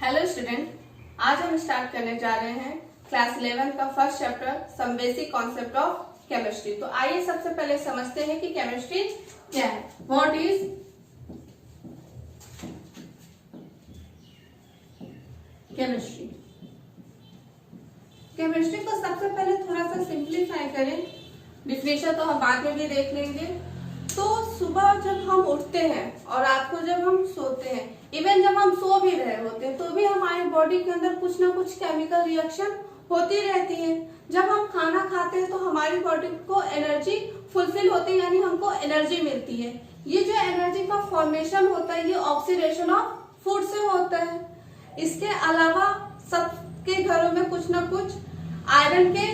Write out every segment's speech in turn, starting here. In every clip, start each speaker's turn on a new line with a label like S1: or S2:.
S1: Hello student, आज हम start करने जा रहे हैं क्लास 11 का first chapter some basic concept of chemistry. तो आइए सबसे पहले समझते हैं कि केमिस्ट्री क्या है। What is chemistry? केमिस्ट्री को सबसे पहले थोड़ा सा सिंप्लीफाई करें, डिफिनेशन तो हम बाद में भी देख लेंगे। तो सुबह जब हम उठते हैं और रात को जब हम सोते हैं, इवन जब हम सो भी रहे होते हैं तो भी हमारी बॉडी के अंदर कुछ ना कुछ केमिकल रिएक्शन होती रहती है। जब हम खाना खाते हैं तो हमारी बॉडी को एनर्जी फुलफिल होती है, यानी हमको एनर्जी मिलती है। ये जो एनर्जी का फॉर्मेशन होता है ये ऑक्सीडेशन ऑफ फूड से होता है। इसके अलावा सबके घरों में कुछ ना कुछ आयरन के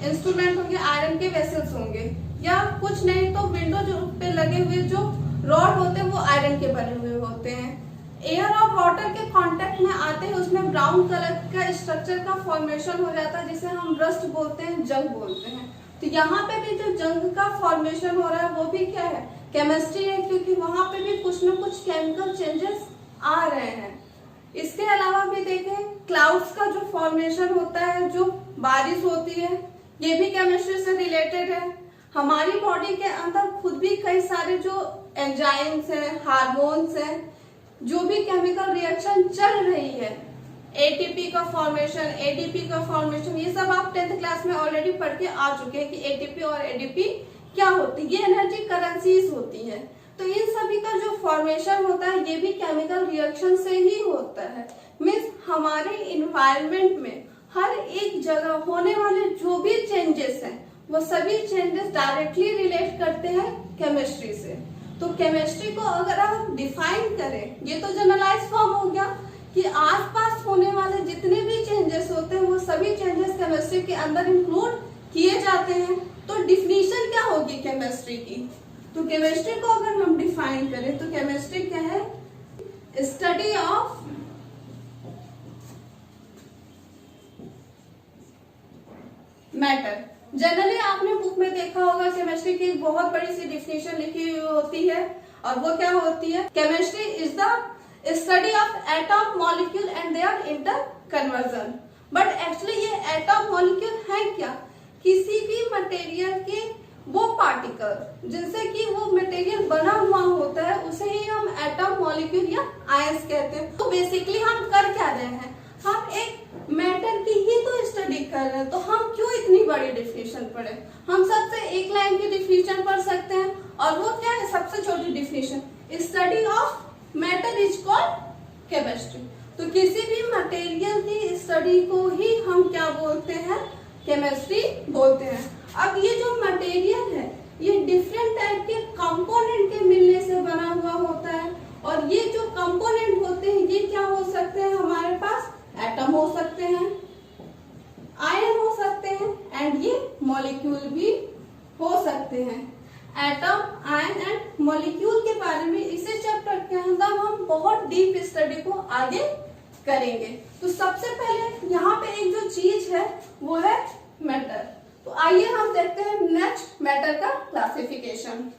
S1: इंस्ट्रूमेंट होंगे, आयरन के वेसल्स होंगे, या कुछ नहीं तो विंडो जो पे लगे हुए जो रॉड होते हैं वो आयरन के बने हुए होते हैं। एयर और वाटर के कांटेक्ट में आते हैं, उसमें ब्राउन कलर का स्ट्रक्चर का फॉर्मेशन हो जाता है जिसे हम रस्ट बोलते हैं, जंग बोलते हैं। तो यहाँ पे भी जो जंग का फॉर्मेशन हो रहा है वो भी क्या है? केमिस्ट्री है, क्योंकि वहां पे भी कुछ ना कुछ केमिकल चेंजेस आ रहे हैं। इसके अलावा भी देखें, क्लाउड्स का जो फॉर्मेशन होता है, जो बारिश होती है, ये भी केमिस्ट्री से रिलेटेड है। हमारी बॉडी के अंदर खुद भी कई सारे जो एंजाइम्स हैं, हार्मोन्स हैं, जो भी केमिकल रिएक्शन चल रही है, एटीपी का फॉर्मेशन, एडीपी का फॉर्मेशन, ये सब आप 10th क्लास में ऑलरेडी पढ़ के आ चुके हैं कि एटीपी और एडीपी क्या होती है। ये एनर्जी करेंसीज होती है। तो इन सभी का जो फॉर्मेशन होता है ये भी केमिकल रिएक्शन से ही होता है। मीन्स हमारे इन्वायरमेंट में हर एक जगह होने वाले जो भी चेंजेस हैं वो सभी चेंजेस डायरेक्टली रिलेट करते हैं केमिस्ट्री से। तो केमिस्ट्री को अगर आप डिफाइन करें, ये तो जनरलाइज फॉर्म हो गया कि आसपास होने वाले जितने भी चेंजेस होते हैं वो सभी चेंजेस केमिस्ट्री के अंदर इंक्लूड किए जाते हैं। तो डिफिनीशन क्या होगी केमिस्ट्री की? तो केमिस्ट्री को अगर हम डिफाइन करें तो केमिस्ट्री क्या है? Study of matter. जनरली आपने बुक में देखा होगा केमिस्ट्री की बहुत बड़ी सी डिफिनेशन लिखी हुई होती है, और वो क्या होती है? Chemistry is the study of atom, molecule and their interconversion. But actually ये एटम मॉलिक्यूल है क्या? किसी भी मटेरियल के वो पार्टिकल जिनसे कि वो मटेरियल बना हुआ होता है उसे ही हम एटम, मॉलिक्यूल या आयंस कहते हैं। तो बेसिकली हम कर क्या रहे हैं? हम एक मैटर की ही तो स्टडी कर रहे हैं, तो हम क्यों इतनी बड़ी डिफिनेशन पढ़े? हम सबसे एक लाइन की डिफिनेशन पढ़ सकते हैं, और वो क्या है? सबसे छोटी definition, study of matter is called chemistry. तो किसी भी मटेरियल की स्टडी को ही हम क्या बोलते हैं? केमिस्ट्री बोलते हैं। अब ये जो मटेरियल है ये डिफरेंट टाइप के कंपोनेंट के मिलने से बना हुआ होता है, और ये जो कंपोनेंट होते हैं ये क्या हो सकते हैं? हमारे पास एटम हो सकते हैं, आयन हो सकते हैं, एंड ये मॉलिक्यूल भी हो सकते हैं। एटम, आयन एंड मॉलिक्यूल के बारे में इसी चैप्टर के अंदर हम बहुत डीप स्टडी को आगे करेंगे। तो सबसे पहले यहाँ पे एक जो चीज है वो है मैटर। तो आइए हम देखते हैं नेक्स्ट मैटर का क्लासिफिकेशन।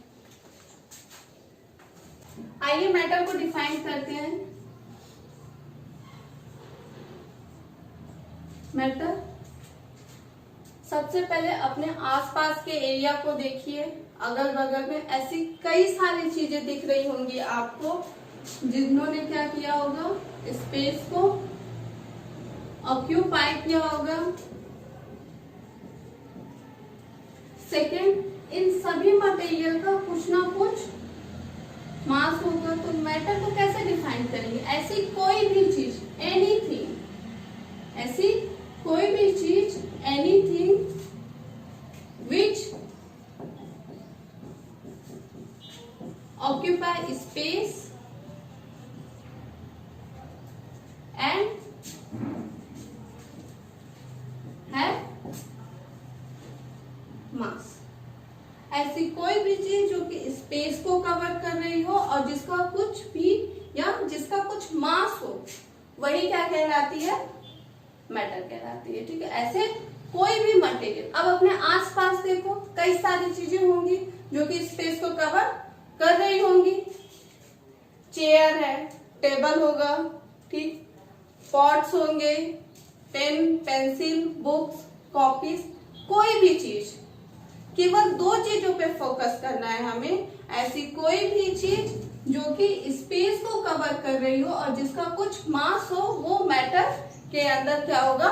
S1: आइए मैटर को डिफाइन करते हैं। मैटर, सबसे पहले अपने आसपास के एरिया को देखिए। अगल बगल में ऐसी कई सारी चीजें दिख रही होंगी आपको, जिन्होंने क्या किया होगा? स्पेस को ऑक्यूपाई किया होगा। सेकेंड, इन सभी मटेरियल का कुछ ना कुछ मास होगा। तो मैटर को कैसे डिफाइन करेंगे? ऐसी कोई भी चीज, एनीथिंग, ऐसी कोई भी चीज, anything which occupy space and have मास। ऐसी कोई भी चीज जो कि स्पेस को कवर कर रही हो और जिसका कुछ भी या जिसका कुछ मास हो, वही क्या कहलाती है? मैटर कहलाती है। ठीक है, ऐसे कोई भी मटेरियल। अब अपने आसपास देखो, कई सारी चीजें होंगी जो कि स्पेस को कवर कर रही होंगी। चेयर है, टेबल होगा, ठीक, पॉट्स होंगे, पेन, पेंसिल, बुक्स, कॉपीज, कोई भी चीज, केवल दो चीजों पे फोकस करना है हमें। ऐसी कोई भी चीज जो कि स्पेस को कवर कर रही हो और जिसका कुछ मास हो, वो मैटर के अंदर क्या होगा,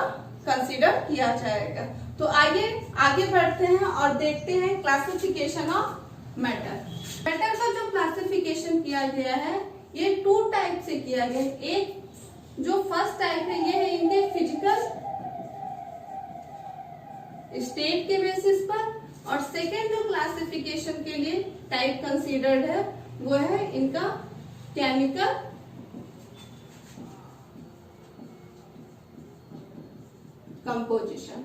S1: कंसीडर किया जाएगा। तो आइए आगे बढ़ते हैं और देखते हैं क्लासिफिकेशन ऑफ मैटर। मैटर का जो क्लासिफिकेशन किया गया है ये टू टाइप से किया गया है। एक जो फर्स्ट टाइप है ये है इनके फिजिकल स्टेट के बेसिस पर, और सेकेंड जो क्लासिफिकेशन के लिए टाइप कंसीडर्ड है वो है इनका केमिकल कंपोजिशन।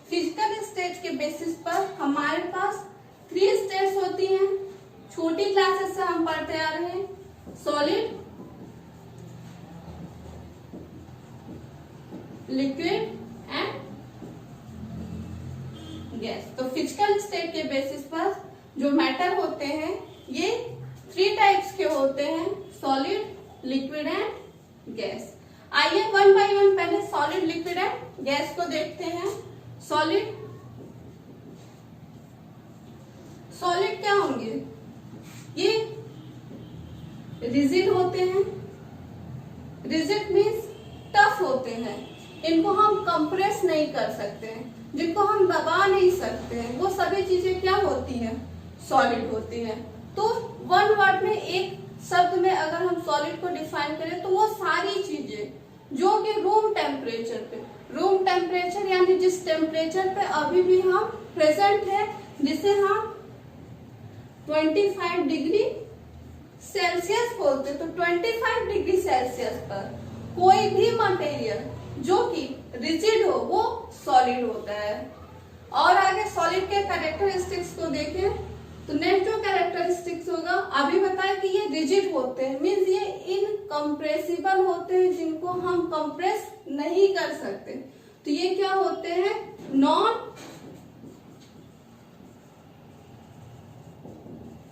S1: फिजिकल स्टेट के बेसिस पर हमारे पास 3 स्टेट्स होती हैं, छोटी क्लासेस से हम पढ़ते आ रहे हैं, सॉलिड, लिक्विड एंड गैस। तो फिजिकल स्टेट के बेसिस पर जो मैटर होते हैं ये 3 टाइप्स के होते हैं, सॉलिड, लिक्विड एंड गैस। आइए वन बाय वन पहले सॉलिड, लिक्विड एंड गैस को देखते हैं। सॉलिड, सॉलिड क्या होंगे, ये रिजिड होते हैं। रिजिड मीन्स टफ होते हैं, इनको हम कंप्रेस नहीं कर सकते हैं, जिनको हम दबा नहीं सकते हैं, वो सभी चीजें क्या होती हैं, सॉलिड होती हैं। तो वन वर्ड में, एक शब्द में अगर हम सॉलिड को डिफाइन करें तो वो सारी चीजें जो कि रूम टेम्परेचर पे, रूम टेम्परेचर यानी जिस टेम्परेचर पे अभी भी हम प्रेजेंट है, जिसे हम 25 डिग्री सेल्सियस बोलते, तो 25 डिग्री सेल्सियस पर कोई भी मटेरियल जो कि रिजिड हो वो सॉलिड होता है। और आगे सॉलिड के कैरेक्टरिस्टिक्स को देखें तो नेक्स्ट जो कैरेक्टरिस्टिक्स होगा, अभी बताया कि ये रिजिड होते हैं, मीन्स ये इनकम्प्रेसिबल होते हैं, जिनको हम कंप्रेस नहीं कर सकते। तो ये क्या होते हैं, नॉन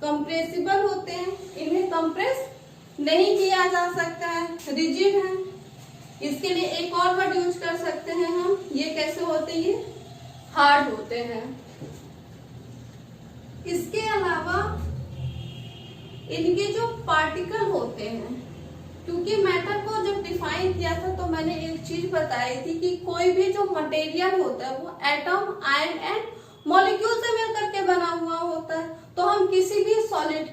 S1: कंप्रेसिबल होते हैं, इन्हें कंप्रेस नहीं किया जा सकता है, रिजिड है। इसके लिए एक और वर्ड यूज कर सकते हैं हम, ये कैसे होते हैं, ये हार्ड होते हैं। इसके अलावा इनके जो पार्टिकल होते हैं, क्योंकि मैटर को जब डिफाइन किया था तो मैंने एक चीज बताई थी कि कोई भी जो मटेरियल होता है वो एटम, आयन एंड मॉलिक्यूल से मिलकर के बना हुआ होता है। तो हम किसी भी सॉलिड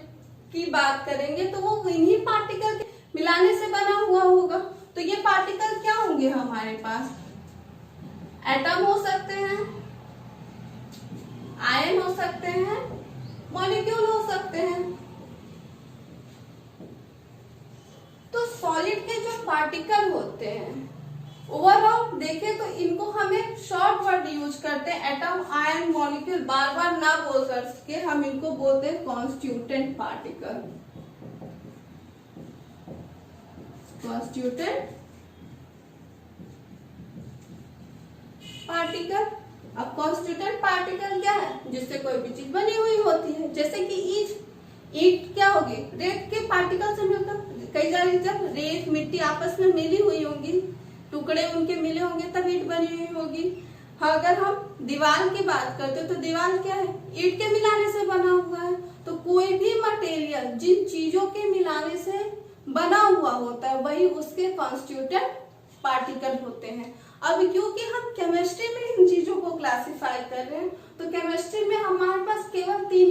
S1: की बात करेंगे तो वो इन्हीं पार्टिकल के मिलाने से बना हुआ होगा। तो ये पार्टिकल क्या होंगे हमारे पास, एटम हो सकते हैं, आयन हो सकते हैं, मॉलिक्यूल हो सकते हैं। तो सॉलिड के जो पार्टिकल होते हैं ओवरऑल देखें तो इनको हमें शॉर्ट वर्ड यूज करते हैं, एटम, आयन, मॉलिक्यूल बार बार ना बोल करके हम इनको बोलते हैं कॉन्स्टिट्यूटेंट पार्टिकल। कॉन्स्टिट्यूटेंट पार्टिकल। अब कॉन्स्टिट्यूटेंट पार्टिकल क्या है, जिससे कोई भी चीज बनी हुई होती है, जैसे कि ईंट क्या होगी, रेत के पार्टिकल से मिलकर, कई सारी जब रेत मिट्टी आपस में मिली हुई होंगी, टुकड़े उनके मिले होंगे तब ईंट बनी हुई होगी। अगर हम दीवार की बात करते हो तो दीवार क्या है, ईंट के मिलाने से बना हुआ है। तो कोई भी मटेरियल जिन चीजों के मिलाने से बना हुआ होता है वही उसके कॉन्स्टिट्यूटेंट पार्टिकल होते हैं। अब क्योंकि हम केमिस्ट्री में इन चीजों को क्लासिफाई कर रहे हैं तो केमिस्ट्री में हमारे पास केवल तीन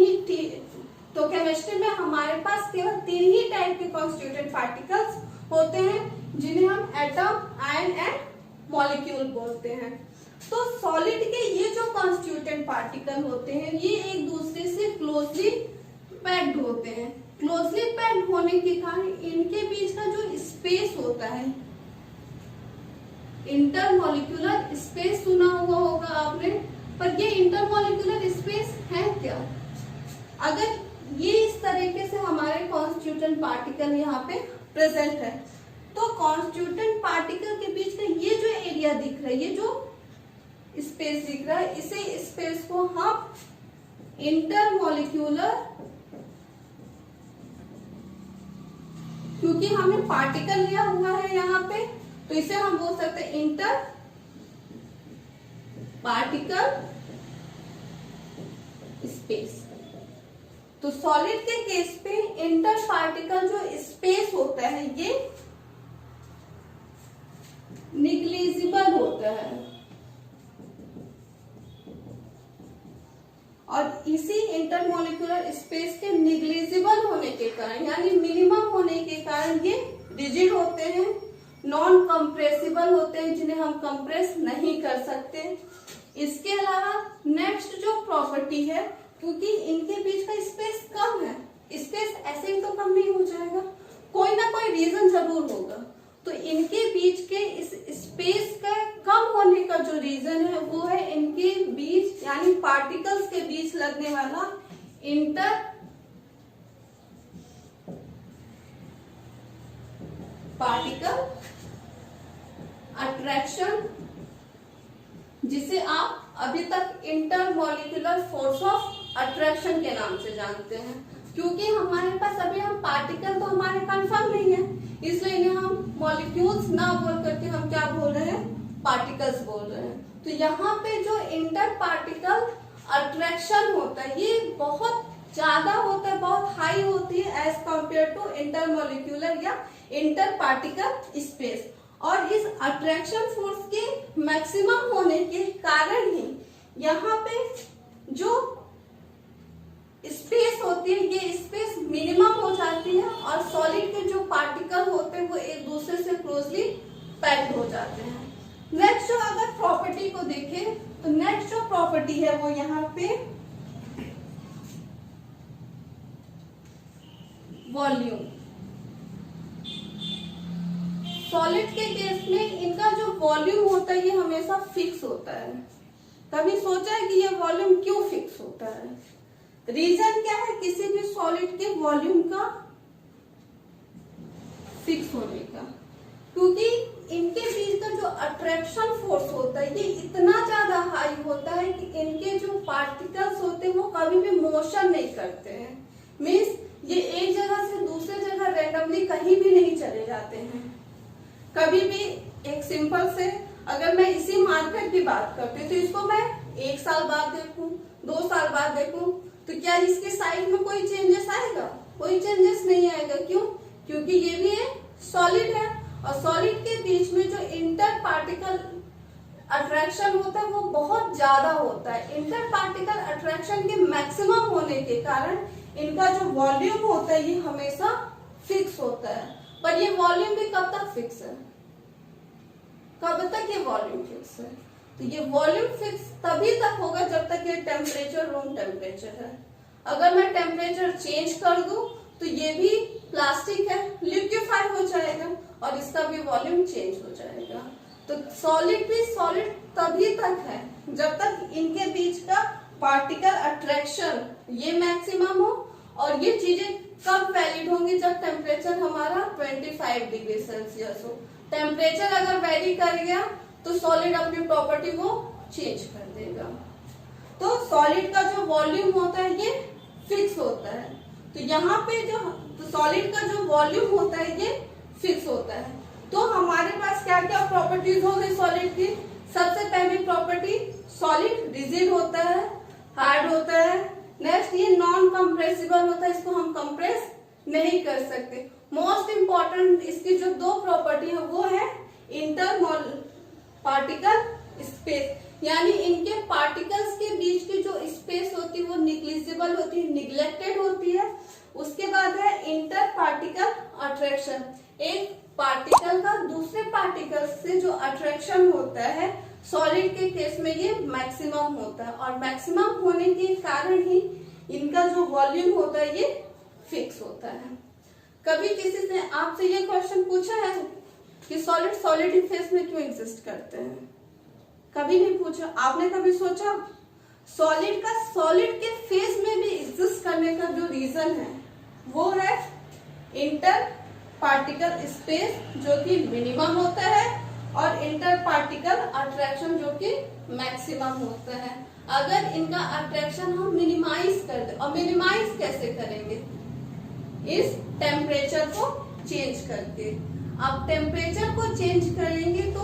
S1: ही टाइप के कॉन्स्टिट्यूटेंट पार्टिकल्स होते हैं, जिन्हें हम एटम, आयन एंड मॉलिक्यूल बोलते हैं। तो सॉलिड के ये जो कॉन्स्टिट्यूटेंट पार्टिकल होते हैं ये एक दूसरे से क्लोजली पैक्ड होते हैं। क्लोजली पैक्ड होने के कारण इनके बीच का जो स्पेस होता है, इंटरमॉलिक्यूलर स्पेस सुना हुआ होगा आपने, पर ये इंटरमॉलिक्यूलर स्पेस है क्या, अगर ये इस तरीके से हमारे कॉन्स्टिट्यूटेंट पार्टिकल यहाँ पे प्रेजेंट है तो कॉन्स्टिट्यूटेंट पार्टिकल के बीच का ये जो एरिया दिख रहा है, ये जो स्पेस दिख रहा है, इसे स्पेस को हम इंटरमॉलिक्यूलर, क्योंकि हमने पार्टिकल लिया हुआ है यहाँ पे तो इसे हम बोल सकते हैं इंटर पार्टिकल स्पेस। तो सॉलिड के केस पे इंटर पार्टिकल जो स्पेस होता है ये निग्लिजिबल होता है, और इसी इंटरमोलिकुलर स्पेस के निग्लिजिबल होने के कारण यानी मिनिमम होने के कारण ये रिजिड होते हैं, नॉन कंप्रेसिबल होते हैं, जिन्हें हम कंप्रेस नहीं कर सकते। इसके अलावा नेक्स्ट जो प्रॉपर्टी है, क्योंकि इनके बीच का स्पेस कम है, स्पेस ऐसे ही तो कम नहीं हो जाएगा, कोई ना कोई रीजन जरूर होगा। तो इनके बीच के इस स्पेस का कम होने का जो रीजन है वो है इनके बीच यानी पार्टिकल्स के बीच लगने वाला इंटर पार्टिकल अट्रैक्शन, जिसे आप अभी तक इंटरमॉलिक्यूलर फोर्स ऑफ अट्रैक्शन के नाम से जानते हैं। क्योंकि हमारे पास अभी हम पार्टिकल तो हमारे कंफर्म नहीं है, इसलिए इन्हें हम मॉलिक्यूल्स ना बोल करके हम क्या बोल रहे हैं, पार्टिकल्स बोल रहे हैं। तो यहाँ पे जो इंटर पार्टिकल अट्रैक्शन होता है ये बहुत ज्यादा होता है, बहुत हाई होती है एज कंपेयर टू इंटरमॉलिक्यूलर या इंटर पार्टिकल स्पेस। और इस अट्रैक्शन फोर्स के मैक्सिमम होने के कारण ही यहाँ पे जो स्पेस होती है ये स्पेस मिनिमम हो जाती है, और सॉलिड के जो पार्टिकल होते हैं वो एक दूसरे से क्लोजली पैक्ड हो जाते हैं। नेक्स्ट जो अगर प्रॉपर्टी को देखें तो नेक्स्ट जो प्रॉपर्टी है वो यहाँ पे वॉल्यूम। सॉलिड के केस में इनका जो वॉल्यूम होता है ये हमेशा फिक्स होता है। कभी सोचा है कि ये वॉल्यूम क्यों फिक्स होता है? रीजन क्या है किसी भी सॉलिड के वॉल्यूम का फिक्स होने का? क्योंकि इनके बीच का जो अट्रैक्शन फोर्स होता है ये इतना ज्यादा हाई होता है कि इनके जो पार्टिकल्स होते हैं वो कभी भी मोशन नहीं करते हैं। मीन्स ये एक जगह से दूसरे जगह रैंडमली कहीं भी नहीं चले जाते हैं। कभी भी एक सिंपल से अगर मैं इसी मार्कर की बात करती हूँ तो इसको मैं 1 साल बाद देखूं, 2 साल बाद देखूं, तो क्या इसके साइज में कोई चेंजेस आएगा? कोई चेंजेस नहीं आएगा। क्यों? क्योंकि ये भी एक सॉलिड है, और सॉलिड के बीच में जो इंटर पार्टिकल अट्रैक्शन होता है वो बहुत ज्यादा होता है। इंटर पार्टिकल अट्रैक्शन के मैक्सिमम होने के कारण इनका जो वॉल्यूम होता है ये हमेशा फिक्स होता है। पर ये वॉल्यूम भी कब तक फिक्स है? कब तक ये वॉल्यूम फिक्स है? तो ये वॉल्यूम फिक्स तभी तक होगा जब तक ये टेम्परेचर रूम टेम्परेचर है। अगर मैं टेम्परेचर चेंज कर दूं तो ये भी प्लास्टिक है, लिक्विफाई हो जाएगा और इसका भी वॉल्यूम चेंज हो जाएगा। तो सॉलिड भी सॉलिड तभी तक है जब तक इनके बीच का पार्टिकल अट्रैक्शन ये मैक्सिमम हो, और ये चीजें कब वैलिड होंगी? जब टेम्परेचर हमारा 25 डिग्री सेल्सियस हो। टेम्परेचर अगर वेरी कर गया तो सॉलिड अपनी प्रॉपर्टी को चेंज कर देगा। तो सॉलिड का जो वॉल्यूम होता है ये फिक्स होता है। तो यहाँ पे जो सॉलिड का जो वॉल्यूम होता है ये फिक्स होता है। तो हमारे पास क्या क्या प्रॉपर्टीज हो गई सॉलिड की? सबसे पहली प्रॉपर्टी, सॉलिड रिजिड होता है, हार्ड होता है। नेक्स्ट, ये नॉन कंप्रेसिबल होता है, इसको हम कंप्रेस नहीं कर सकते। मोस्ट इंपॉर्टेंट इसकी जो 2 प्रॉपर्टी है वो है इंटर पार्टिकल स्पेस, यानी इनके पार्टिकल्स के बीच की जो स्पेस होती है वो निग्लिजिबल होती है, निग्लेक्टेड होती है। उसके बाद है इंटर पार्टिकल अट्रैक्शन। एक पार्टिकल का दूसरे पार्टिकल से जो अट्रैक्शन होता है सॉलिड के केस में ये मैक्सिमम होता है, और मैक्सिमम होने के कारण ही इनका जो वॉल्यूम होता है ये फिक्स होता है। कभी किसी ने आपसे ये क्वेश्चन पूछा है कि सॉलिड सॉलिड फेस में क्यों एग्जिस्ट करते हैं? कभी नहीं पूछा। आपने कभी सोचा सॉलिड का सॉलिड के फेस में भी एग्जिस्ट करने का जो रीजन है वो है इंटर पार्टिकल स्पेस जो कि मिनिमम होता है, और इंटर पार्टिकल अट्रैक्शन जो कि मैक्सिमम होता है। अगर इनका अट्रैक्शन हम मिनिमाइज कर दे, और मिनिमाइज कैसे करेंगे? इस टेम्परेचर को चेंज करके। अब टेम्परेचर को चेंज करेंगे तो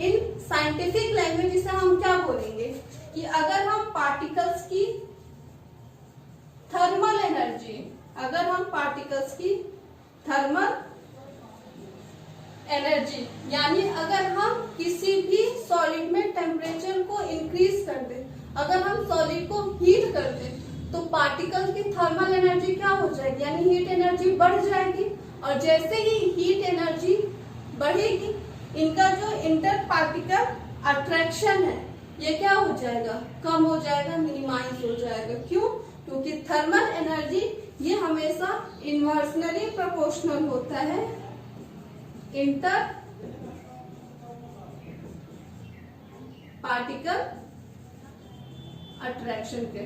S1: इन साइंटिफिक लैंग्वेज से हम क्या बोलेंगे कि अगर हम पार्टिकल्स की थर्मल एनर्जी, अगर हम पार्टिकल्स की थर्मल एनर्जी यानी अगर हम किसी भी सॉलिड में टेम्परेचर को इंक्रीज कर दें, अगर हम सॉलिड को हीट कर दें तो पार्टिकल की थर्मल एनर्जी क्या हो जाएगी, यानी हीट एनर्जी बढ़ जाएगी। और जैसे ही हीट एनर्जी बढ़ेगी इनका जो इंटर पार्टिकल अट्रैक्शन है ये क्या हो जाएगा, कम हो जाएगा, मिनिमाइज हो जाएगा। क्यों? क्योंकि थर्मल एनर्जी ये हमेशा इन्वर्सनली प्रोपोर्शनल होता है इंटर पार्टिकल अट्रैक्शन के।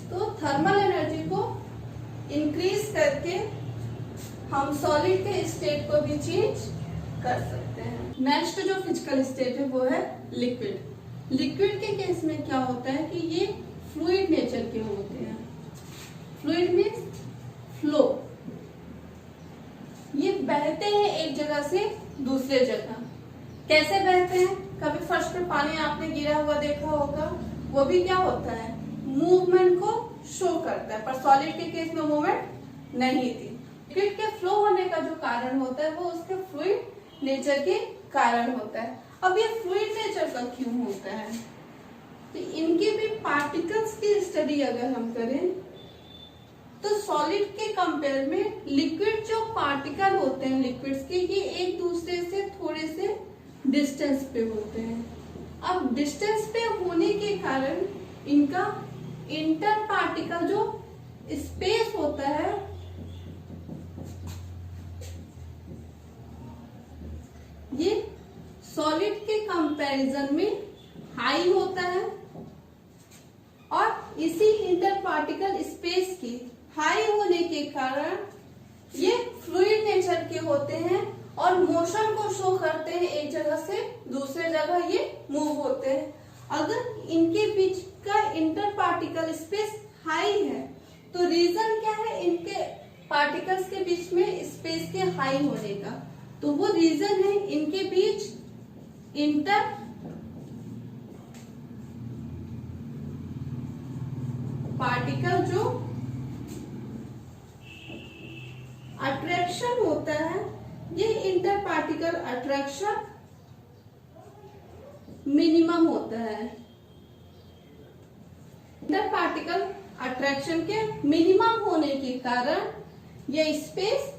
S1: तो थर्मल एनर्जी को इंक्रीज करके हम सॉलिड के स्टेट को भी चेंज कर सकते हैं। नेक्स्ट जो फिजिकल स्टेट है वो है लिक्विड। लिक्विड के केस में क्या होता है कि ये फ्लूइड नेचर के होते हैं। फ्लूइड मीन्स फ्लो, ये बहते हैं एक जगह से दूसरे जगह। कैसे बहते हैं? कभी फर्श पे पानी आपने गिरा हुआ देखा होगा, वो भी क्या होता है, मूवमेंट को शो करता है, पर सॉलिड के केस में मूवमेंट नहीं थी। लिक्विड के फ्लो होने का जो कारण होता है वो उसके फ्लूइड नेचर के कारण होता है। अब ये फ्लूइड नेचर का क्यों होता है, तो इनके भी पार्टिकल्स की स्टडी अगर हम करें तो सॉलिड के कंपेयर में लिक्विड जो पार्टिकल होते हैं लिक्विड्स के, ये एक दूसरे से थोड़े से डिस्टेंस पे होते हैं। अब डिस्टेंस पे होने के कारण इनका इंटर पार्टिकल जो स्पेस होता है ये सॉलिड के कंपैरिजन में हाई होता है, और इसी इंटर पार्टिकल स्पेस की हाई होने के कारण ये फ्लूइड नेचर के होते हैं और मोशन को शो करते हैं, एक जगह से दूसरे जगह ये मूव होते हैं। अगर इनके बीच का इंटर पार्टिकल स्पेस हाई है तो रीजन क्या है इनके पार्टिकल्स के बीच में स्पेस के हाई होने का, तो वो रीजन है इनके बीच इंटर पार्टिकल जो अट्रैक्शन होता है, ये इंटर पार्टिकल अट्रैक्शन मिनिमम होता है। इंटर पार्टिकल अट्रैक्शन के मिनिमम होने के कारण ये स्पेस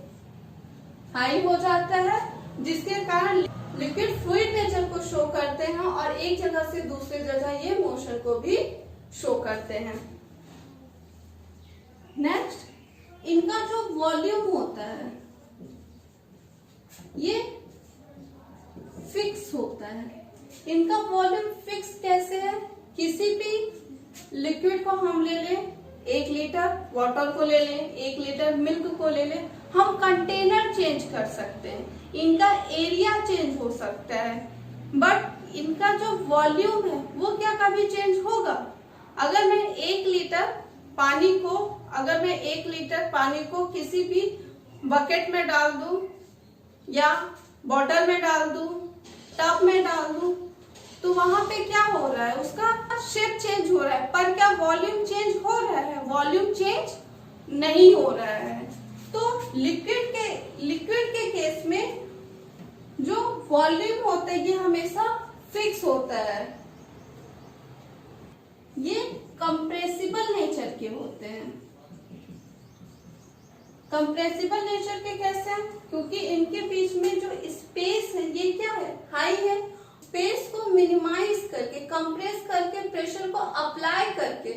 S1: हाई हो जाता है, जिसके कारण लिक्विड फ्लूइड नेचर को शो करते हैं और एक जगह से दूसरी जगह ये मोशन को भी शो करते हैं। नेक्स्ट, इनका जो वॉल्यूम होता है ये फिक्स होता है। इनका वॉल्यूम फिक्स कैसे है? किसी भी लिक्विड को हम ले लें, 1 लीटर वाटर को ले लें, 1 लीटर मिल्क को ले लें, हम कंटेनर चेंज कर सकते हैं, इनका एरिया चेंज हो सकता है, बट इनका जो वॉल्यूम है वो क्या कभी चेंज होगा? अगर मैं 1 लीटर पानी को किसी भी बकेट में डाल दूं या बॉटल में डाल दूं, टब में डाल दूं, तो वहां पे क्या हो रहा है, उसका शेप चेंज हो रहा है, पर क्या वॉल्यूम चेंज हो रहा है? वॉल्यूम चेंज नहीं हो रहा है। तो लिक्विड के केस में जो वॉल्यूम होता है ये हमेशा फिक्स होता है। ये कंप्रेसिबल नेचर के होते हैं। कंप्रेसिबल नेचर के कैसे हैं? क्योंकि इनके बीच में जो स्पेस है ये क्या है, हाई है। स्पेस को मिनिमाइज करके, कंप्रेस करके, प्रेशर को अप्लाई करके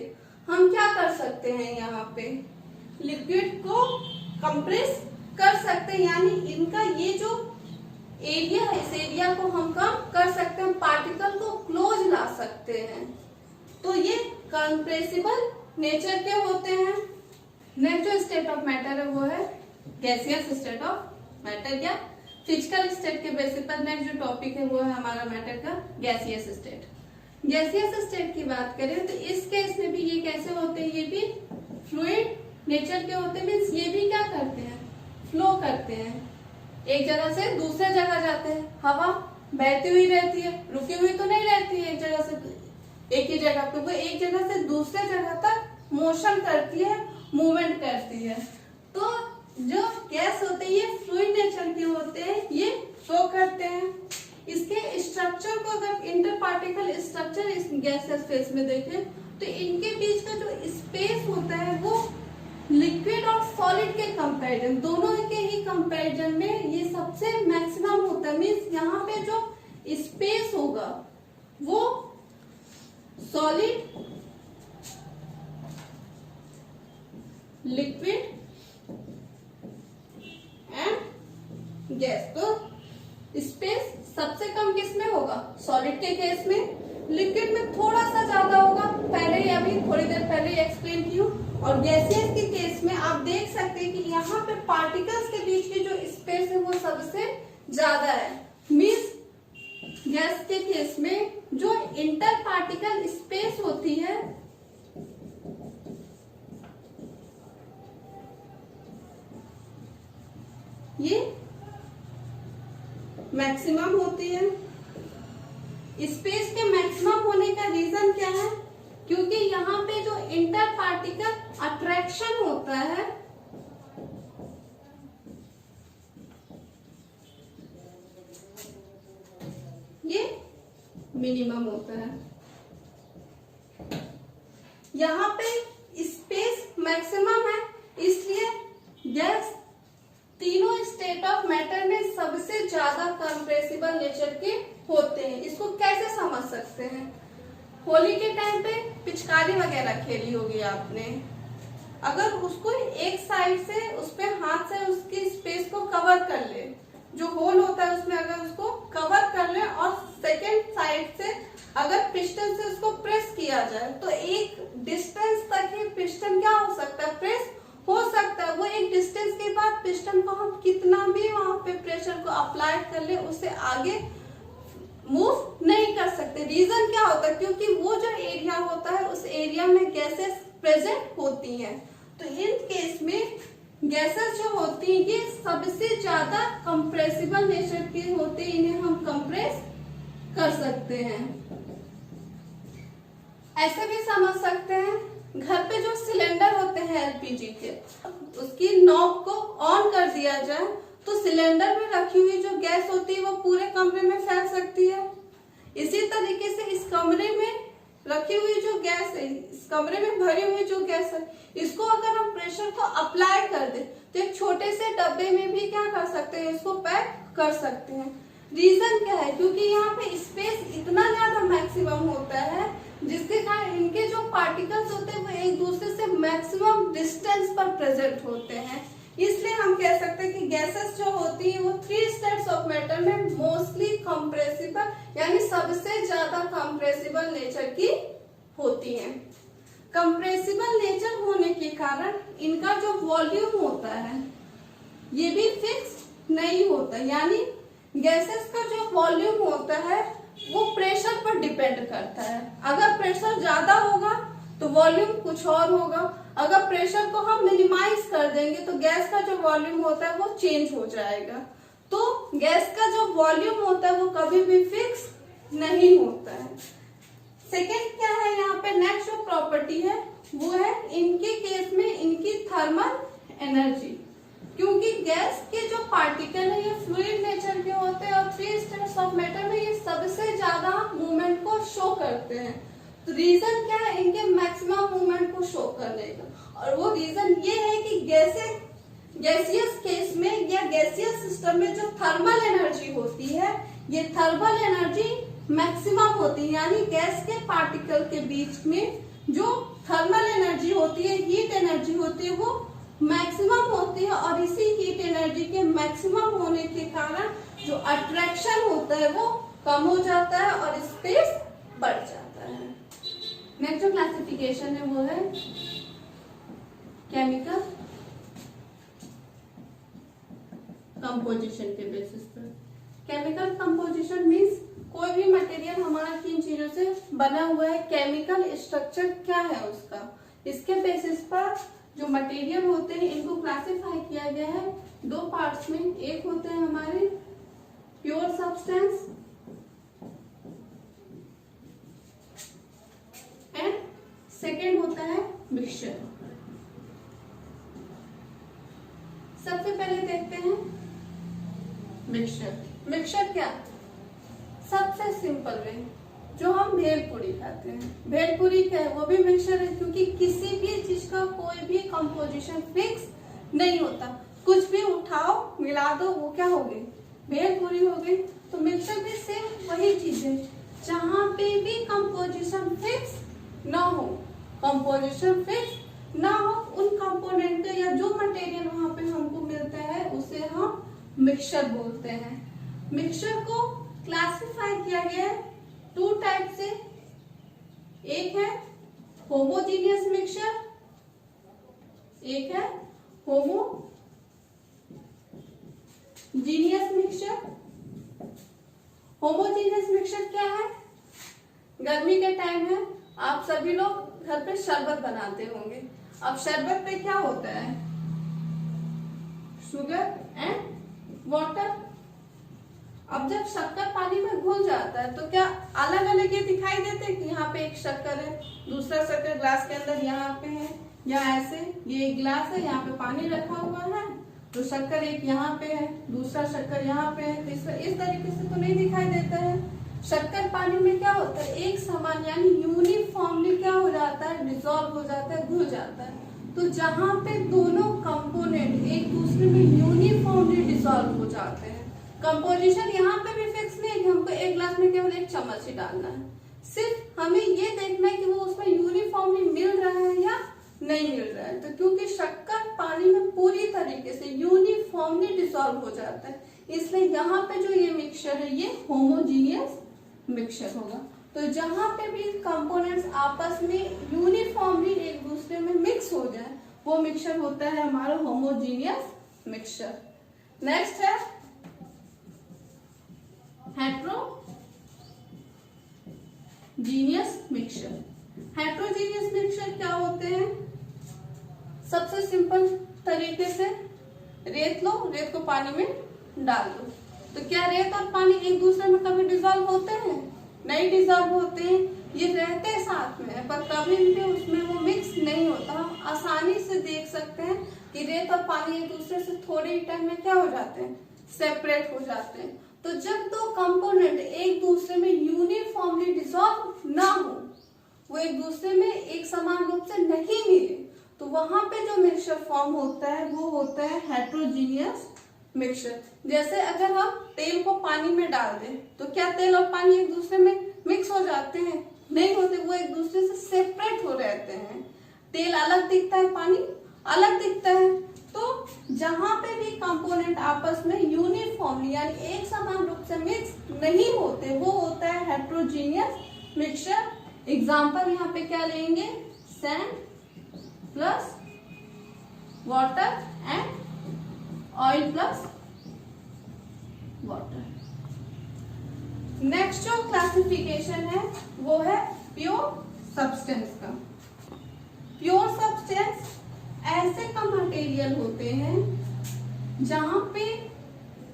S1: हम क्या कर सकते हैं, यहाँ पे लिक्विड को कंप्रेस कर सकते हैं, यानी इनका ये जो एरिया है इस एरिया को हम कम कर सकते हैं, पार्टिकल को क्लोज ला सकते हैं। तो ये कंप्रेसिबल नेचर के होते हैं। नेक्स्ट जो स्टेट ऑफ मैटर है वो है गैसियस स्टेट ऑफ मैटर या फिजिकल स्टेट के बेसिस पर नेक्स्ट जो टॉपिक है वो है हमारा मैटर का गैसियस स्टेट। गैसियस स्टेट की बात करें तो इस केस में भी ये कैसे होते हैं, ये भी फ्लूइड नेचर के होते हैं मीन्स ये भी क्या करते हैं, फ्लो करते हैं, एक जगह से दूसरे जगह जाते हैं। हवा बहती हुई रहती है, रुकी हुई तो नहीं रहती है एक जगह से एक ही जगह पे, वो एक जगह से दूसरे जगह तक मोशन करती है, मूवमेंट करती है। तो जो गैस होते हैं ये फ्लूइड नेचर के होते हैं, ये फ्लो करते हैं। इसके स्ट्रक्चर को अगर इंटर पार्टिकल स्ट्रक्चर इस गैसियस फेज में देखें तो इनके बीच का जो स्पेस होता है वो लिक्विड और सॉलिड के कंपैरिजन, दोनों के ही कंपैरिजन में ये सबसे मैक्सिमम होता है। मीन्स यहाँ पे जो स्पेस होगा वो सॉलिड, लिक्विड एंड गैस, तो स्पेस सबसे कम किसमें होगा, सॉलिड के केस में। लिक्विड में थोड़ा सा ज्यादा होगा, पहले ही अभी थोड़ी देर पहले ही एक्सप्लेन की हूँ। और गैसियस के केस में आप देख सकते हैं कि यहाँ पे पार्टिकल्स के बीच की जो स्पेस है वो सबसे ज्यादा है। मीन्स गैस के केस में जो इंटर पार्टिकल स्पेस होती है ये मैक्सिमम होती है। स्पेस के मैक्सिमम होने का रीजन क्या है, क्योंकि यहाँ पे जो इंटर पार्टिकल अट्रैक्शन होता है ये मिनिमम होता है। यहाँ पे स्पेस मैक्सिमम है, इसलिए गैस तीनों स्टेट ऑफ मैटर में सबसे ज्यादा कंप्रेसिबल नेचर के होते हैं। इसको कैसे समझ सकते हैं, होली के टाइम पे पिचकारी वगैरह खेली होगी आपने, अगर उसको एक साइड से उस पे हाथ से उसकी स्पेस को कवर कर ले, जो होल होता है उसमें अगर उसको कवर कर ले और सेकेंड साइड से अगर पिस्टन से उसको प्रेस किया जाए तो एक डिस्टेंस तक ही पिस्टन क्या हो सकता है, प्रेस हो सकता है। वो एक डिस्टेंस के बाद पिस्टन को हम कितना भी वहां पे प्रेशर को अप्लाई कर ले उससे आगे मूव नहीं कर सकते। रीजन क्या होता है, क्योंकि वो जो एरिया होता है उस एरिया में गैसेस प्रेजेंट होती हैं। तो इन केस में गैसेस जो होती हैं ये सबसे ज्यादा कंप्रेसिबल नेचर की होती है, इन्हें हम कंप्रेस कर सकते हैं। ऐसे भी समझ सकते हैं, घर पे जो सिलेंडर होते हैं एलपीजी के, उसकी नॉब को ऑन कर दिया जाए तो सिलेंडर में रखी हुई जो गैस होती है वो पूरे कमरे में फैल सकती है। इसी तरीके से इस कमरे में रखी हुई जो गैस है, इस कमरे में भरी हुई जो गैस है, इसको अगर हम प्रेशर को अप्लाई कर दे तो एक छोटे से डब्बे में भी क्या कर सकते हैं, इसको पैक कर सकते हैं। रीजन क्या है, क्योंकि यहाँ पे स्पेस इतना ज्यादा मैक्सिमम होता है जिसके कारण इनके जो पार्टिकल्स होते हैं वो एक दूसरे से मैक्सिमम डिस्टेंस पर प्रेजेंट होते हैं। इसलिए हम कह सकते हैं कि गैसेस जो होती है वो 3 स्टेट्स ऑफ मैटर में मोस्टली कंप्रेसिबल यानी सबसे ज्यादा कंप्रेसिबल नेचर की होती हैं। कंप्रेसिबल नेचर होने के कारण इनका जो वॉल्यूम होता है ये भी फिक्स नहीं होता, यानी गैसेस का जो वॉल्यूम होता है वो प्रेशर पर डिपेंड करता है। अगर प्रेशर ज्यादा होगा तो वॉल्यूम कुछ और होगा, अगर प्रेशर को हम मिनिमाइज कर देंगे तो गैस का जो वॉल्यूम होता है वो चेंज हो जाएगा। तो गैस का जो वॉल्यूम होता है वो कभी भी फिक्स नहीं होता है। सेकेंड क्या है, यहाँ पे नेक्स्ट जो प्रॉपर्टी है वो है इनके केस में इनकी थर्मल एनर्जी, क्योंकि गैस के जो पार्टिकल है ये फ्लूइड नेचर के होते हैं और 3 स्टेट्स ऑफ मैटर में ये सबसे ज्यादा मूवमेंट को शो करते हैं। तो रीजन क्या है इनके मैक्सिमम मूवमेंट को शो करने का, और वो रीजन ये है कि गैसियस केस में या गैसियस सिस्टम में जो थर्मल एनर्जी होती है ये थर्मल एनर्जी मैक्सिमम होती है, यानी गैस के पार्टिकल के बीच में जो थर्मल एनर्जी होती है, हीट एनर्जी होती है, वो मैक्सिमम होती है। और इसी हीट एनर्जी के मैक्सिमम होने के कारण जो अट्रैक्शन होता है वो कम हो जाता है और स्पेस बढ़ जाता है। नेक्स्ट जो क्लासिफिकेशन है वो है केमिकल कंपोजिशन के बेसिस पर। केमिकल कंपोजिशन मीन्स कोई भी मटेरियल हमारा किन चीजों से बना हुआ है, केमिकल स्ट्रक्चर क्या है उसका, इसके बेसिस पर जो मटेरियल होते हैं इनको क्लासिफाई किया गया है दो पार्ट्स में। एक होते हैं हमारे प्योर सब्सटेंस एंड सेकेंड होता है मिक्सचर। सबसे पहले देखते हैं मिक्सचर। मिक्सचर क्या? सबसे सिंपल वे जो हम भेलपुरी खाते हैं। भेलपुरी क्या है? वो भी मिक्सचर है, क्योंकि किसी भी चीज का कोई भी कंपोजिशन फिक्स नहीं होता। कुछ भी उठाओ मिला दो वो क्या हो गई? भेलपुरी हो गई। तो मिक्सचर भी सेम वही चीज है, जहां पे भी कंपोजिशन फिक्स ना हो, कंपोजिशन फिक्स ना हो, उन कंपोनेंट या जो मटेरियल वहां पे हमको मिलता है उसे हम मिक्सचर बोलते हैं। मिक्सचर को क्लासिफाई किया गया है टू टाइप से। एक है होमोजीनियस मिक्सचर, एक है होमोजीनियस मिक्सचर। होमोजीनियस मिक्सचर क्या है? गर्मी के टाइम है, आप सभी लोग घर पे शरबत बनाते होंगे। अब शरबत पे क्या होता है? Sugar and water. अब जब शक्कर पानी में घुल जाता है तो क्या अलग अलग ये दिखाई देते हैं कि यहाँ पे एक शक्कर है, दूसरा शक्कर ग्लास के अंदर यहाँ पे है, या ऐसे ये एक ग्लास है, यहाँ पे पानी रखा हुआ है, तो शक्कर एक यहाँ पे है, दूसरा शक्कर यहाँ पे है। इस तरीके से तो नहीं दिखाई देता है। शक्कर पानी में क्या होता है? एक समान यानी यूनिफॉर्मली क्या हो जाता है? डिसॉल्व हो जाता है, घुल जाता है। तो जहां पे दोनों कंपोनेंट एक दूसरे में यूनिफॉर्मली डिसॉल्व हो जाते हैं, कंपोजिशन यहाँ पे भी फिक्स नहीं है कि हमको एक ग्लास में केवल एक चम्मच ही डालना है। सिर्फ हमें ये देखना है कि वो उसमें यूनिफॉर्मली मिल रहा है या नहीं मिल रहा है। तो क्योंकि शक्कर पानी में पूरी तरीके से यूनिफॉर्मली डिसॉल्व हो जाता है, इसलिए यहाँ पे जो ये मिक्सचर है ये होमोजीनियस मिक्सचर होगा। तो जहां पे भी कंपोनेंट्स आपस में यूनिफॉर्मली एक दूसरे में मिक्स हो जाए वो मिक्सचर होता है हमारा होमोजीनियस मिक्सचर। नेक्स्ट है हेट्रोजीनियस मिक्सचर। हेट्रोजीनियस मिक्सचर क्या होते हैं? सबसे सिंपल तरीके से रेत लो, रेत को पानी में डाल दो, तो क्या रेत और पानी एक दूसरे में कभी डिसॉल्व होते हैं? नहीं डिसॉल्व होते हैं। ये रहते साथ में पर कभी भी उसमें वो मिक्स नहीं होता। हम आसानी से देख सकते हैं कि रेत और पानी एक दूसरे से थोड़े ही टाइम में क्या हो जाते हैं? सेपरेट हो जाते हैं। तो जब दो कंपोनेंट एक दूसरे में यूनिफॉर्मली डिसॉल्व ना हो, वो एक दूसरे में एक समान रूप से नहीं मिले, तो वहां पे जो मिक्सचर फॉर्म होता है वो होता है हेट्रोजीनियस मिक्सचर। जैसे अगर हम तेल को पानी में डाल दें तो क्या तेल और पानी एक दूसरे में मिक्स हो जाते हैं? नहीं होते, वो एक दूसरे से सेपरेट हो रहते हैं। तेल अलग दिखता है, पानी अलग दिखता है। तो जहां पे भी कंपोनेंट आपस में यूनिफॉर्मली यानी एक समान रूप से मिक्स नहीं होते वो होता है हेट्रोजीनियस मिक्सचर। एग्जाम्पल यहाँ पे क्या लेंगे? Sand plus water and oil plus water. Next जो क्लासिफिकेशन है वो है प्योर सब्सटेंस का। प्योर सब्सटेंस ऐसे का मटेरियल होते हैं जहां पे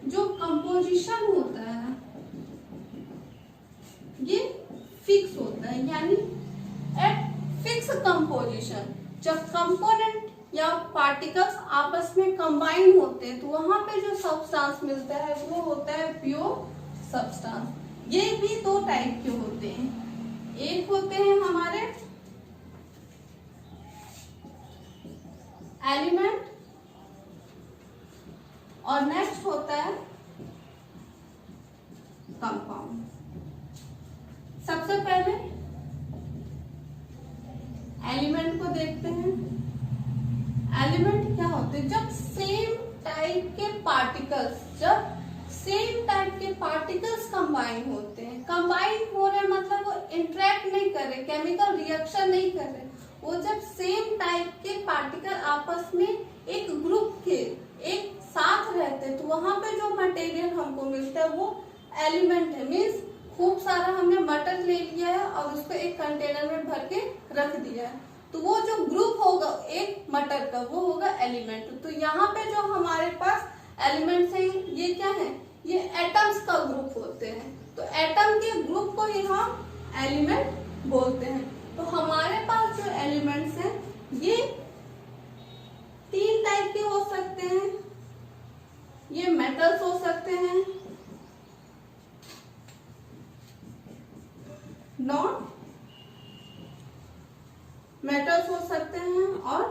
S1: जो कंपोजिशन होता है ये फिक्स होता है, यानी एट फिक्स कंपोजिशन। जब कंपोनेंट या पार्टिकल्स आपस में कंबाइन होते हैं तो वहां पे जो सब्सटेंस मिलता है वो होता है प्योर सब्सटेंस। ये भी दो टाइप के होते हैं। एक होते हैं हमारे एलिमेंट और नेक्स्ट होता है कंपाउंड। सबसे पहले एलिमेंट को देखते हैं। एलिमेंट क्या होते हैं? जब सेम टाइप के पार्टिकल्स कंबाइन होते हैं। कंबाइन हो रहे मतलब वो इंटरेक्ट नहीं कर रहे, केमिकल रिएक्शन नहीं कर रहे, वो जब सेम टाइप के पार्टिकल आपस में एक ग्रुप के एक साथ रहते हैं तो वहां पे जो मटेरियल हमको मिलता है वो एलिमेंट है। मीन्स खूब सारा हमने मटर ले लिया है और उसको एक कंटेनर में भर के रख दिया है, तो वो जो ग्रुप होगा एक मैटर का वो होगा एलिमेंट। तो यहाँ पे जो हमारे पास एलिमेंट्स हैं ये क्या है, ये एटम्स का ग्रुप होते हैं। तो एटम के ग्रुप को ही हम एलिमेंट बोलते हैं। तो हमारे पास जो एलिमेंट्स हैं ये 3 टाइप के हो सकते हैं। ये मेटल्स हो सकते हैं, नॉन मेटल्स हो सकते हैं, और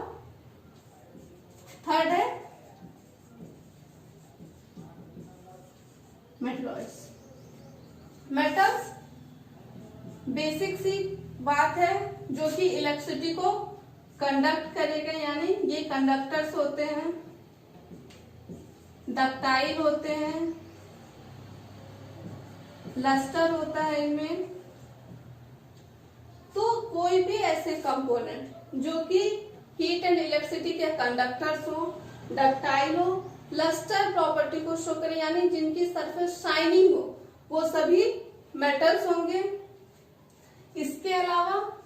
S1: थर्ड है मेटलॉइड्स। मेटल्स बेसिक सी बात है जो कि इलेक्ट्रिसिटी को कंडक्ट करेगा, यानी ये कंडक्टर्स होते हैं, डक्टाइल होते हैं, लस्टर होता है इनमें। तो कोई भी ऐसे कंपोनेंट जो कि हीट एंड इलेक्ट्रिसिटी के कंडक्टर्स हो, डक्टाइल हो, लस्टर प्रॉपर्टी को शो करे यानी जिनकी सरफेस शाइनिंग हो, वो सभी मेटल्स होंगे। इसके अलावा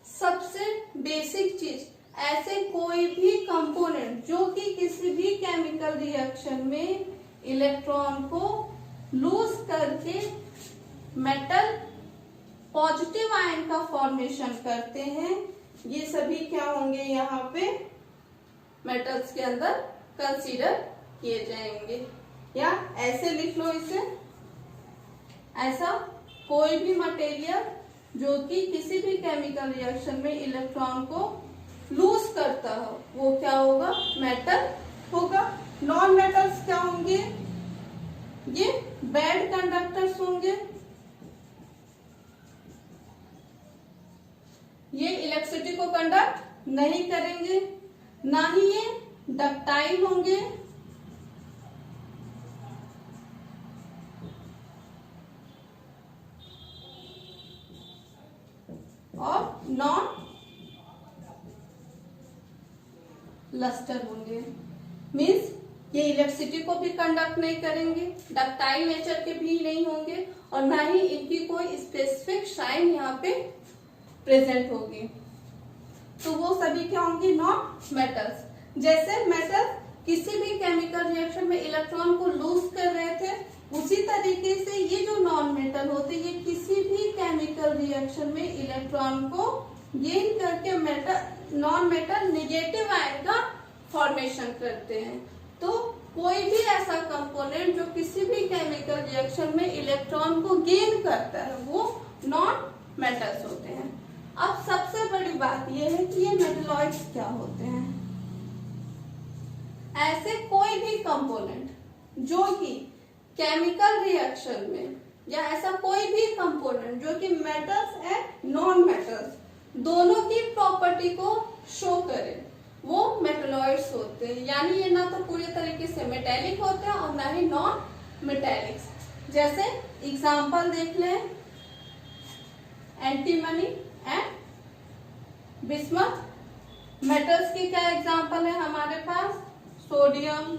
S1: सबसे बेसिक चीज, ऐसे कोई भी कंपोनेंट जो कि किसी भी केमिकल रिएक्शन में इलेक्ट्रॉन को लूज करके मेटल पॉजिटिव आयन का फॉर्मेशन करते हैं, ये सभी क्या होंगे यहाँ पे मेटल्स के अंदर कंसीडर किए जाएंगे। या ऐसे लिख लो इसे, ऐसा कोई भी मटेरियल जो कि किसी भी केमिकल रिएक्शन में इलेक्ट्रॉन को लूज करता हो वो क्या होगा, मेटल होगा। नॉन मेटल्स क्या होंगे, ये बैड कंडक्टर्स होंगे, ये इलेक्ट्रिसिटी को कंडक्ट नहीं करेंगे, ना ही ये डक्टाइल होंगे, और नॉन लस्टर होंगे। मीन्स ये इलेक्ट्रिसिटी को भी कंडक्ट नहीं करेंगे, डक्टाइल नेचर के भी नहीं होंगे, और ना ही इनकी कोई स्पेसिफिक शाइन यहाँ पे प्रेजेंट होगी। तो वो सभी क्या होंगे, नॉन मेटल्स। जैसे मेटल किसी भी केमिकल रिएक्शन में इलेक्ट्रॉन को लूज कर रहे थे, उसी तरीके से ये जो नॉन मेटल होते ये किसी भी केमिकल रिएक्शन में इलेक्ट्रॉन को गेन करके metal non metal negative ion का फॉर्मेशन करते हैं। तो कोई भी ऐसा कंपोनेंट जो किसी भी केमिकल रिएक्शन में इलेक्ट्रॉन को गेन करता है वो नॉन मेटल्स होते हैं। अब सबसे बड़ी बात यह है कि ये मेटलॉइड्स क्या होते हैं। ऐसे कोई भी कंपोनेंट जो कि केमिकल रिएक्शन में, या ऐसा कोई भी कंपोनेंट जो कि मेटल्स एंड नॉन मेटल्स दोनों की प्रॉपर्टी को शो करे, वो मेटलॉइड्स होते हैं। यानी ये ना तो पूरे तरीके से मेटेलिक होते हैं और ना ही नॉन मेटेलिक्स। जैसे एग्जांपल देख लें, एंटीमनी एंड बिस्मथ। मेटल्स की क्या एग्जांपल है हमारे पास, sodium,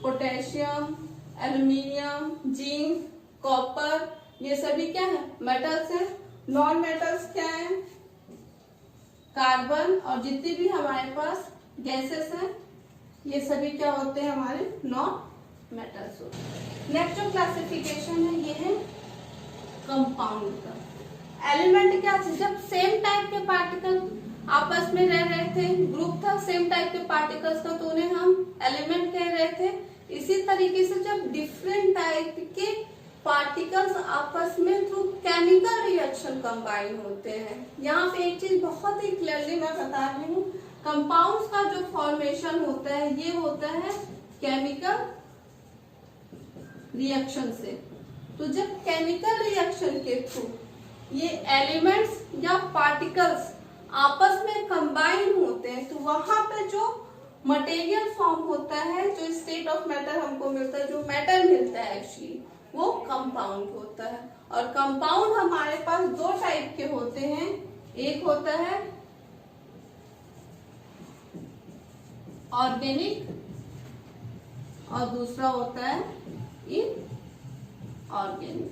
S1: potassium, aluminium, zinc, copper, ये सभी क्या है, मेटल्स हैं। नॉन मेटल्स क्या है, कार्बन और जितनी भी हमारे पास गैसेस हैं ये सभी क्या होते हैं, हमारे नॉन मेटल्स होते हैं। नेक्स्ट जो क्लासिफिकेशन है ये है कंपाउंड का। एलिमेंट क्या है, जब सेम टाइप के पार्टिकल आपस में रह रहे थे, ग्रुप था सेम टाइप के पार्टिकल्स का, तो उन्हें हम एलिमेंट कह रहे थे। इसी तरीके से जब डिफरेंट टाइप के पार्टिकल्स आपस में थ्रू केमिकल रिएक्शन कंबाइन होते हैं, यहाँ पे एक चीज बहुत ही क्लियरली मैं बता रही हूँ, कंपाउंड्स का जो फॉर्मेशन होता है ये होता है केमिकल रिएक्शन से। तो जब केमिकल रिएक्शन के थ्रू ये एलिमेंट्स या पार्टिकल्स आपस में कंबाइन होते हैं तो वहां पे जो मटेरियल फॉर्म होता है, जो स्टेट ऑफ मैटर हमको मिलता है, जो मैटर मिलता है एक्चुअली, वो कंपाउंड होता है। और कंपाउंड हमारे पास दो टाइप के होते हैं, एक होता है ऑर्गेनिक और दूसरा होता है इनऑर्गेनिक।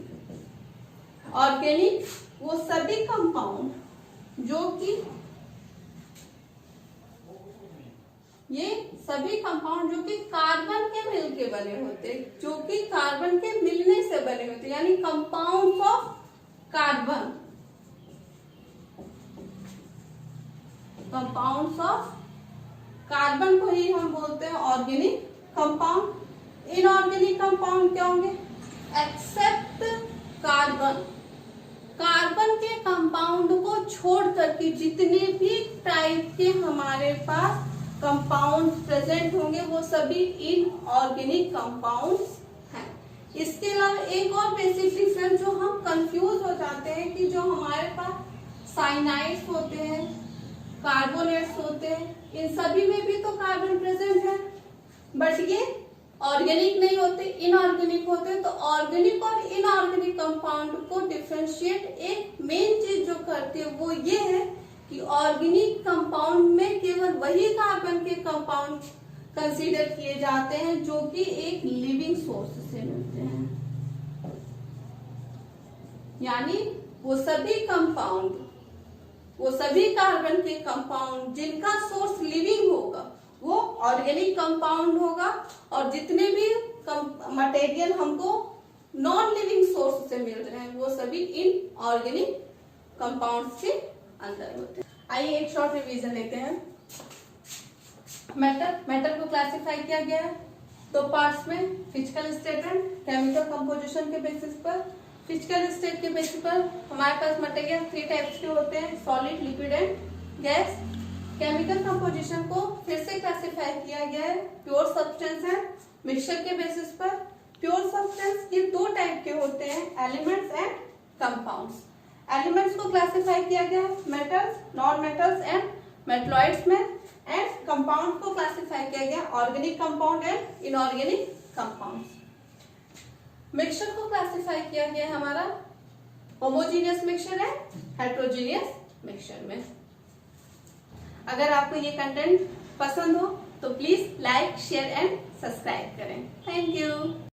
S1: ऑर्गेनिक वो सभी कंपाउंड जो कि ये सभी कंपाउंड जो कि कार्बन के मिल के बने होते हैं, जो कि कार्बन के मिलने से बने होते हैं, यानी compounds of carbon, compounds of carbon को ही हम बोलते हैं ऑर्गेनिक कंपाउंड। इनऑर्गेनिक कंपाउंड क्या होंगे? एक्सेप्ट कार्बन, कार्बन के कंपाउंड को छोड़ करके जितने भी टाइप के हमारे पास कंपाउंड प्रेजेंट होंगे वो सभी इनऑर्गेनिक कंपाउंड्स हैं। इसके अलावा एक और बेसिक डिफरेंस जो हम कंफ्यूज हो जाते हैं कि जो हमारे पास साइनाइड्स होते हैं, कार्बोनेट्स होते हैं, इन सभी में भी तो कार्बन प्रेजेंट है, बट ये ऑर्गेनिक नहीं होते, इनऑर्गेनिक होते। तो ऑर्गेनिक और इनऑर्गेनिक कंपाउंड को डिफरेंशिएट एक मेन चीज जो करती है वो ये है कि ऑर्गेनिक कंपाउंड में केवल वही कार्बन के कंपाउंड कंसीडर किए जाते हैं जो कि एक लिविंग सोर्स से मिलते हैं, यानी वो सभी कंपाउंड, वो सभी कार्बन के कंपाउंड जिनका सोर्स लिविंग होगा वो ऑर्गेनिक कंपाउंड होगा, और जितने भी मटेरियल हमको नॉन लिविंग सोर्स से मिल रहे हैं वो सभी इनऑर्गेनिक कंपाउंड्स के अंदर होते हैं। आइए एक शॉर्ट रिवीजन लेते हैं। मैटर को क्लासिफाई किया गया है दो पार्ट्स में, physical state and chemical composition के बेसिस पर। फिजिकल स्टेट के बेसिस पर हमारे पास मटेरियल 3 टाइप्स के होते हैं, solid, liquid and gas. Chemical composition को फिर से क्लासिफाई किया गया है प्योर सब्सटेंस एंड मिक्सचर के बेसिस पर। प्योर सब्सटेंस ये 2 टाइप के होते हैं, एलिमेंट्स एंड कंपाउंड्स। एलिमेंट्स को क्लासिफाई किया गया है metals, non metals and metalloids में, एंड कंपाउंड को क्लासिफाई किया गया organic compound and inorganic compounds. Mixture को क्लासिफाई किया गया है हमारा homogeneous mixture and heterogeneous mixture में। अगर आपको ये कंटेंट पसंद हो तो please like, share and subscribe करें। Thank you.